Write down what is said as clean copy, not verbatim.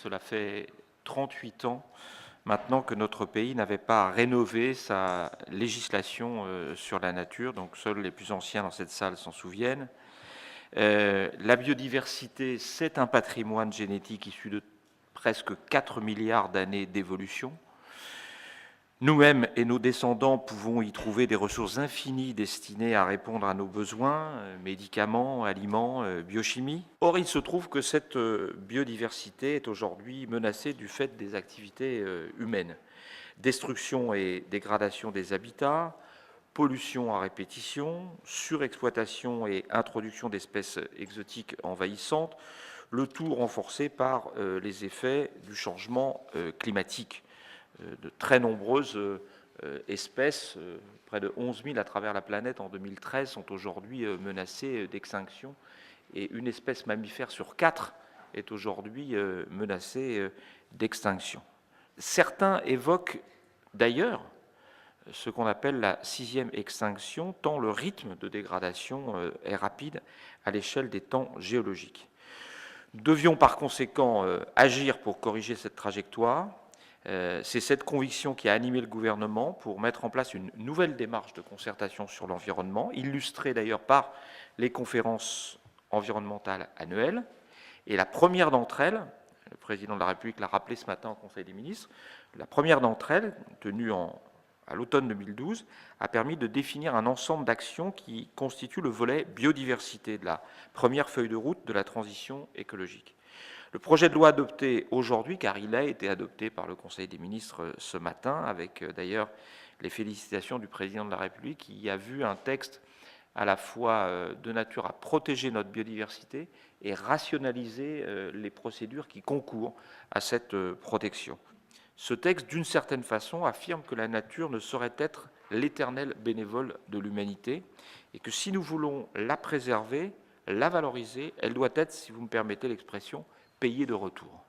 Cela fait 38 ans maintenant que notre pays n'avait pas rénové sa législation sur la nature, donc seuls les plus anciens dans cette salle s'en souviennent. La biodiversité, c'est un patrimoine génétique issu de presque 4 milliards d'années d'évolution. Nous-mêmes et nos descendants pouvons y trouver des ressources infinies destinées à répondre à nos besoins, médicaments, aliments, biochimie. Or, il se trouve que cette biodiversité est aujourd'hui menacée du fait des activités humaines. Destruction et dégradation des habitats, pollution à répétition, surexploitation et introduction d'espèces exotiques envahissantes, le tout renforcé par les effets du changement climatique. De très nombreuses espèces, près de 11 000 à travers la planète en 2013, sont aujourd'hui menacées d'extinction et une espèce mammifère sur 4 est aujourd'hui menacée d'extinction. Certains évoquent d'ailleurs ce qu'on appelle la 6e extinction, tant le rythme de dégradation est rapide à l'échelle des temps géologiques. Nous devions par conséquent agir pour corriger cette trajectoire. C'est cette conviction qui a animé le gouvernement pour mettre en place une nouvelle démarche de concertation sur l'environnement, illustrée d'ailleurs par les conférences environnementales annuelles. Et la première d'entre elles, le président de la République l'a rappelé ce matin au Conseil des ministres, la première d'entre elles, tenue à l'automne 2012, a permis de définir un ensemble d'actions qui constituent le volet biodiversité de la première feuille de route de la transition écologique. Le projet de loi adopté aujourd'hui, car il a été adopté par le Conseil des ministres ce matin, avec d'ailleurs les félicitations du président de la République, qui a vu un texte à la fois de nature à protéger notre biodiversité et rationaliser les procédures qui concourent à cette protection. Ce texte, d'une certaine façon, affirme que la nature ne saurait être l'éternel bénévole de l'humanité et que si nous voulons la préserver, la valoriser, elle doit être, si vous me permettez l'expression, payée de retour.